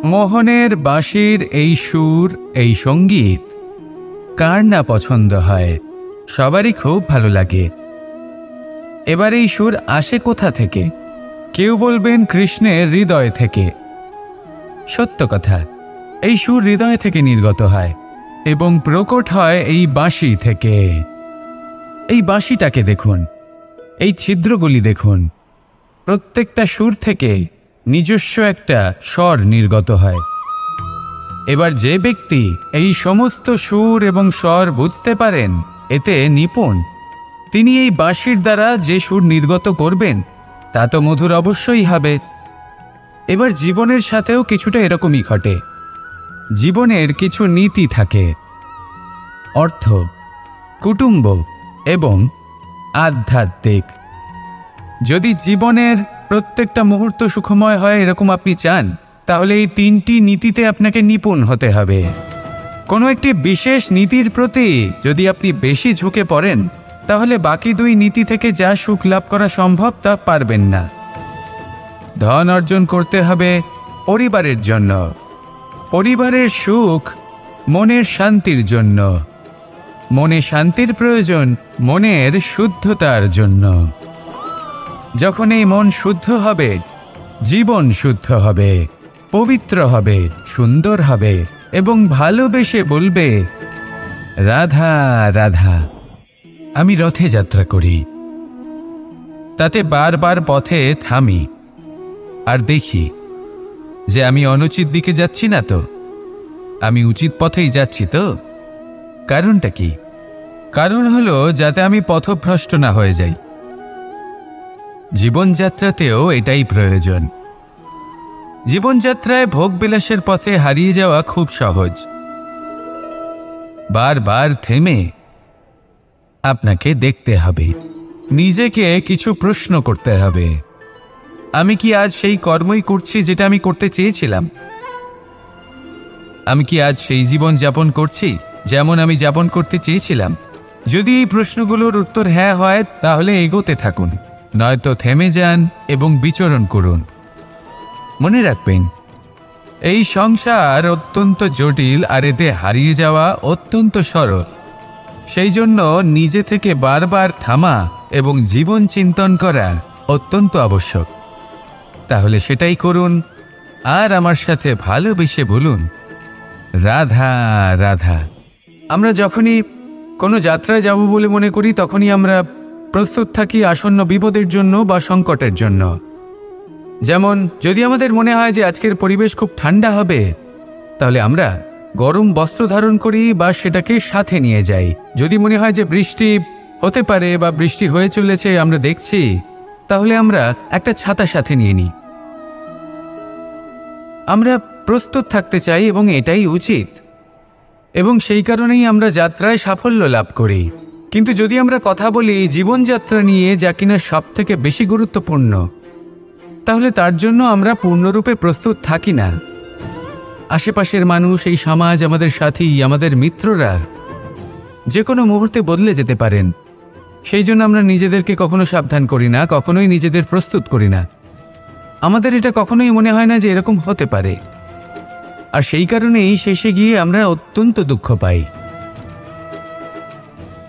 মোহনের বাঁশির এই সুর, এই সঙ্গীত কার না পছন্দ হয়, সবারই খুব ভালো লাগে। এবার এই সুর আসে কোথা থেকে? কেউ বলবেন কৃষ্ণের হৃদয় থেকে। সত্য কথা, এই সুর হৃদয় থেকে নির্গত হয় এবং প্রকট হয় এই বাঁশি থেকে। এই বাঁশিটাকে দেখুন, এই ছিদ্রগুলি দেখুন, প্রত্যেকটা সুর থেকে নিজস্ব একটা স্বর নির্গত হয়। এবার যে ব্যক্তি এই সমস্ত সুর এবং স্বর বুঝতে পারেন, এতে নিপুণ, তিনি এই বাঁশির দ্বারা যে সুর নির্গত করবেন তা তো মধুর অবশ্যই হবে। এবার জীবনের সাথেও কিছুটা এরকমই ঘটে। জীবনের কিছু নীতি থাকে, অর্থ, কুটুম্ব এবং আধ্যাত্মিক। যদি জীবনের প্রত্যেকটা মুহূর্ত সুখময় হয় এরকম আপনি চান, তাহলে এই তিনটি নীতিতে আপনাকে নিপুণ হতে হবে। কোনো একটি বিশেষ নীতির প্রতি যদি আপনি বেশি ঝুঁকে পড়েন, তাহলে বাকি দুই নীতি থেকে যা সুখ লাভ করা সম্ভব তা পারবেন না। ধন অর্জন করতে হবে পরিবারের জন্য, পরিবারের সুখ মনের শান্তির জন্য, মনে শান্তির প্রয়োজন মনের শুদ্ধতার জন্য। যখন এই মন শুদ্ধ হবে, জীবন শুদ্ধ হবে, পবিত্র হবে, সুন্দর হবে এবং ভালোবেসে বলবে, রাধা রাধা। আমি রথে যাত্রা করি, তাতে বারবার পথে থামি আর দেখি যে আমি অনুচিত দিকে যাচ্ছি না তো, আমি উচিত পথেই যাচ্ছি তো। কারণটা কি? কারণ হলো যাতে আমি পথভ্রষ্ট না হয়ে যাই। জীবনযাত্রাতেও এটাই প্রয়োজন। জীবনযাত্রায় ভোগবিলাসের পথে হারিয়ে যাওয়া খুব সহজ। বারবার থেমে আপনাকে দেখতে হবে, নিজেকে কিছু প্রশ্ন করতে হবে। আমি কি আজ সেই কর্মই করছি যেটা আমি করতে চেয়েছিলাম? আমি কি আজ সেই জীবন যাপন করছি যেমন আমি যাপন করতে চেয়েছিলাম? যদি এই প্রশ্নগুলোর উত্তর হ্যাঁ হয়, তাহলে এগোতে থাকুন, নয়তো থেমে যান এবং বিচরণ করুন। মনে রাখবেন, এই সংসার অত্যন্ত জটিল আর এতে হারিয়ে যাওয়া অত্যন্ত সরল। সেই জন্য নিজে থেকে বারবার থামা এবং জীবন চিন্তন করা অত্যন্ত আবশ্যক। তাহলে সেটাই করুন আর আমার সাথে ভালোবেসে বলুন, রাধা রাধা। আমরা যখনই কোনো যাত্রায় যাব বলে মনে করি, তখনই আমরা প্রস্তুত থাকি আসন্ন বিপদের জন্য বা সংকটের জন্য। যেমন যদি আমাদের মনে হয় যে আজকের পরিবেশ খুব ঠান্ডা হবে, তাহলে আমরা গরম বস্ত্র ধারণ করি বা সেটাকে সাথে নিয়ে যাই। যদি মনে হয় যে বৃষ্টি হতে পারে বা বৃষ্টি হয়ে চলেছে, আমরা দেখছি, তাহলে আমরা একটা ছাতা সাথে নিয়ে নিই। আমরা প্রস্তুত থাকতে চাই এবং এটাই উচিত, এবং সেই কারণেই আমরা যাত্রায় সাফল্য লাভ করি। কিন্তু যদি আমরা কথা বলি জীবনযাত্রা নিয়ে, যা কিনা সব থেকে বেশি গুরুত্বপূর্ণ, তাহলে তার জন্য আমরা পূর্ণরূপে প্রস্তুত থাকি না। আশেপাশের মানুষ, এই সমাজ, আমাদের সাথী, আমাদের মিত্ররা যে কোনো মুহূর্তে বদলে যেতে পারেন। সেই জন্য আমরা নিজেদেরকে কখনো সাবধান করি না, কখনোই নিজেদের প্রস্তুত করি না। আমাদের এটা কখনোই মনে হয় না যে এরকম হতে পারে, আর সেই কারণেই শেষে গিয়ে আমরা অত্যন্ত দুঃখ পাই।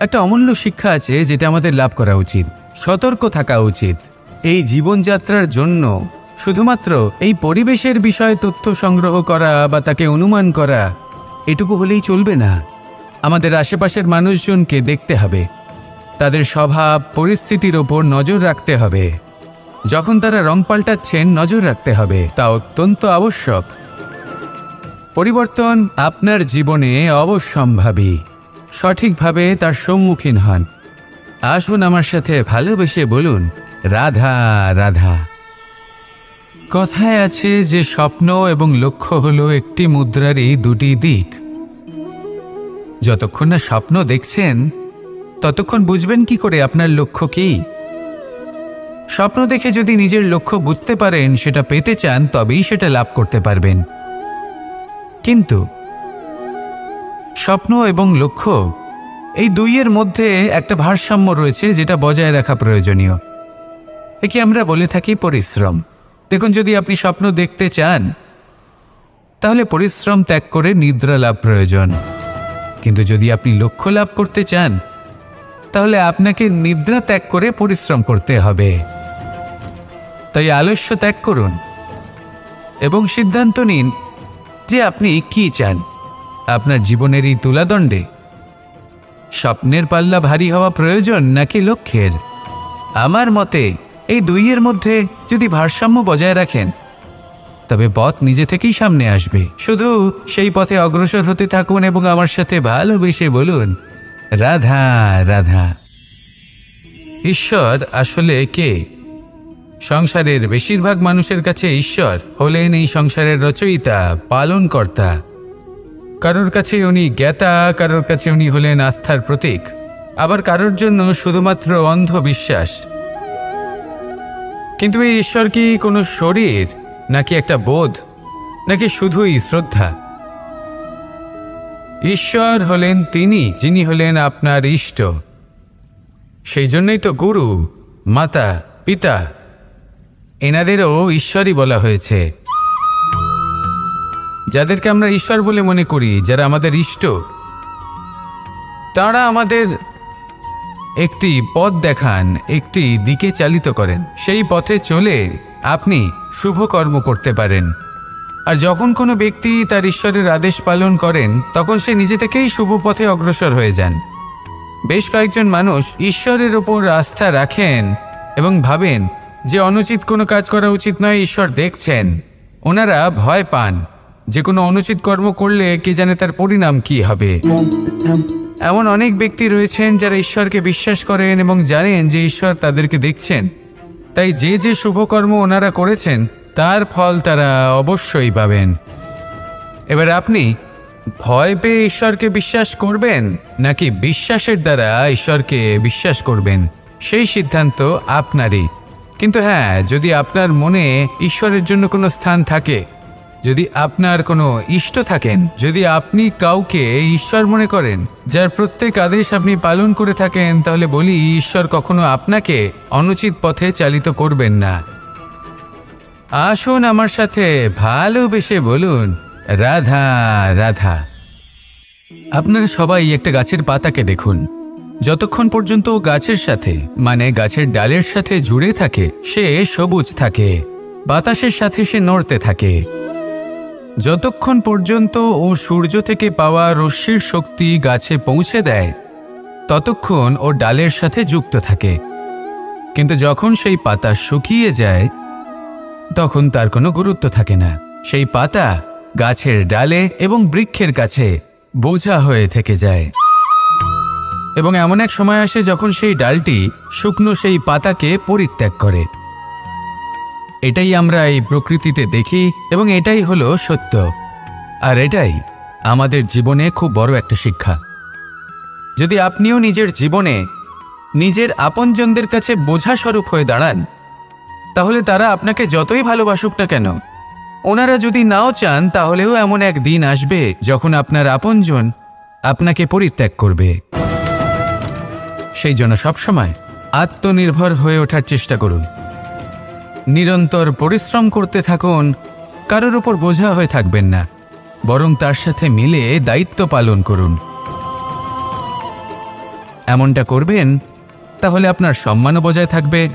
একটা অমূল্য শিক্ষা আছে যেটা আমাদের লাভ করা উচিত, সতর্ক থাকা উচিত। এই জীবনযাত্রার জন্য শুধুমাত্র এই পরিবেশের বিষয়ে তথ্য সংগ্রহ করা বা তাকে অনুমান করা, এটুকু হলেই চলবে না। আমাদের আশেপাশের মানুষজনকে দেখতে হবে, তাদের স্বভাব পরিস্থিতির ওপর নজর রাখতে হবে। যখন তারা রং পাল্টাচ্ছেন, নজর রাখতে হবে, তা অত্যন্ত আবশ্যক। পরিবর্তন আপনার জীবনে অবশ্যম্ভাবী, সঠিকভাবে তার সম্মুখীন হন। আসুন আমার সাথে ভালোবেসে বলুন, রাধা রাধা। কথায় আছে যে স্বপ্ন এবং লক্ষ্য হলো একটি মুদ্রারই দুটি দিক। যতক্ষণ না স্বপ্ন দেখছেন, ততক্ষণ বুঝবেন কি করে আপনার লক্ষ্য কি? স্বপ্ন দেখে যদি নিজের লক্ষ্য বুঝতে পারেন, সেটা পেতে চান, তবেই সেটা লাভ করতে পারবেন। কিন্তু স্বপ্ন এবং লক্ষ্য, এই দুইয়ের মধ্যে একটা ভারসাম্য রয়েছে যেটা বজায় রাখা প্রয়োজনীয়। একে আমরা বলে থাকি পরিশ্রম। দেখুন, যদি আপনি স্বপ্ন দেখতে চান, তাহলে পরিশ্রম ত্যাগ করে নিদ্রা লাভ প্রয়োজন। কিন্তু যদি আপনি লক্ষ্য লাভ করতে চান তাহলে আপনাকে নিদ্রা ত্যাগ করে পরিশ্রম করতে হবে। তাই আলস্য ত্যাগ করুন এবং সিদ্ধান্ত নিন যে আপনি কি চান। আপনার জীবনের এই তুলাদণ্ডে স্বপ্নের পাল্লা ভারী হওয়া প্রয়োজন নাকি লক্ষ্যের? আমার মতে এই দুইয়ের মধ্যে যদি ভারসাম্য বজায় রাখেন তবে পথ নিজে থেকেই সামনে আসবে। শুধু সেই পথে অগ্রসর হতে থাকুন এবং আমার সাথে ভালোবেসে বলুন, রাধা রাধা। ঈশ্বর আসলে কে? সংসারের বেশিরভাগ মানুষের কাছে ঈশ্বর হলেন এই সংসারের রচয়িতা, পালনকর্তা। কারোর কাছে উনি জ্ঞাতা, কারোর কাছে উনি হলেন আস্থার প্রতীক, আবার কারোর জন্য শুধুমাত্র অন্ধ বিশ্বাস। কিন্তু এই ঈশ্বর কি কোনো শরীর, নাকি একটা বোধ, নাকি শুধুই শ্রদ্ধা? ঈশ্বর হলেন তিনি যিনি হলেন আপনার ইষ্ট। সেই জন্যই তো গুরু, মাতা, পিতা এনাদেরও ঈশ্বরই বলা হয়েছে। যাদেরকে আমরা ঈশ্বর বলে মনে করি, যারা আমাদের ইষ্ট, তারা আমাদের একটি পথ দেখান, একটি দিকে চালিত করেন। সেই পথে চলে আপনি শুভ কর্ম করতে পারেন। আর যখন কোনো ব্যক্তি তার ঈশ্বরের আদেশ পালন করেন তখন সে নিজে থেকেই শুভ পথে অগ্রসর হয়ে যান। বেশ কয়েকজন মানুষ ঈশ্বরের ওপর আস্থা রাখেন এবং ভাবেন যে অনুচিত কোনো কাজ করা উচিত নয়, ঈশ্বর দেখছেন। ওনারা ভয় পান যে কোনো অনুচিত কর্ম করলে কে জানে তার পরিণাম কি হবে। এমন অনেক ব্যক্তি রয়েছেন যারা ঈশ্বরকে বিশ্বাস করেন এবং জানেন যে ঈশ্বর তাদেরকে দেখছেন। তাই যে যে শুভকর্ম ওনারা করেছেন তার ফল তারা অবশ্যই পাবেন। এবার আপনি ভয় পেয়ে ঈশ্বরকে বিশ্বাস করবেন নাকি বিশ্বাসের দ্বারা ঈশ্বরকে বিশ্বাস করবেন, সেই সিদ্ধান্ত আপনারই। কিন্তু হ্যাঁ, যদি আপনার মনে ঈশ্বরের জন্য কোনো স্থান থাকে, যদি আপনার কোনো ইষ্ট থাকেন, যদি আপনি কাউকে ঈশ্বর মনে করেন যার প্রত্যেক আদেশ আপনি পালন করে থাকেন, তাহলে বলি ঈশ্বর কখনো আপনাকে অনুচিত পথে চালিত করবেন না। আসুন আমার সাথে ভালোবেসে বলুন, রাধা রাধা। আপনারা সবাই একটা গাছের পাতাকে দেখুন। যতক্ষণ পর্যন্ত গাছের সাথে, মানে গাছের ডালের সাথে জুড়ে থাকে, সে সবুজ থাকে, বাতাসের সাথে সে নড়তে থাকে। যতক্ষণ পর্যন্ত ও সূর্য থেকে পাওয়া রশ্মির শক্তি গাছে পৌঁছে দেয় ততক্ষণ ও ডালের সাথে যুক্ত থাকে। কিন্তু যখন সেই পাতা শুকিয়ে যায় তখন তার কোনো গুরুত্ব থাকে না। সেই পাতা গাছের ডালে এবং বৃক্ষের কাছে বোঝা হয়ে থেকে যায়। এবং এমন এক সময় আসে যখন সেই ডালটি শুকনো সেই পাতাকে পরিত্যাগ করে। এটাই আমরা এই প্রকৃতিতে দেখি এবং এটাই হলো সত্য। আর এটাই আমাদের জীবনে খুব বড় একটা শিক্ষা। যদি আপনিও নিজের জীবনে নিজের আপনজনদের কাছে বোঝা স্বরূপ হয়ে দাঁড়ান, তাহলে তারা আপনাকে যতই ভালোবাসুক না কেন, ওনারা যদি নাও চান, তাহলেও এমন এক দিন আসবে যখন আপনার আপনজন আপনাকে পরিত্যাগ করবে। সেই জন্য সবসময় আত্মনির্ভর হয়ে ওঠার চেষ্টা করুন। নিরন্তর পরিশ্রম করতে থাকুন, কারোর উপর বোঝা হয়ে থাকবেন না, বরং তার সাথে মিলে দায়িত্ব পালন করুন। এমনটা করবেন তাহলে আপনার সম্মানও বজায় থাকবে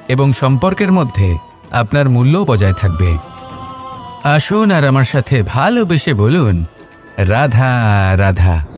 এবং সম্পর্কের মধ্যে আপনার মূল্যও বজায় থাকবে। আসুন আর আমার সাথে ভালোবেসে বলুন, রাধা রাধা।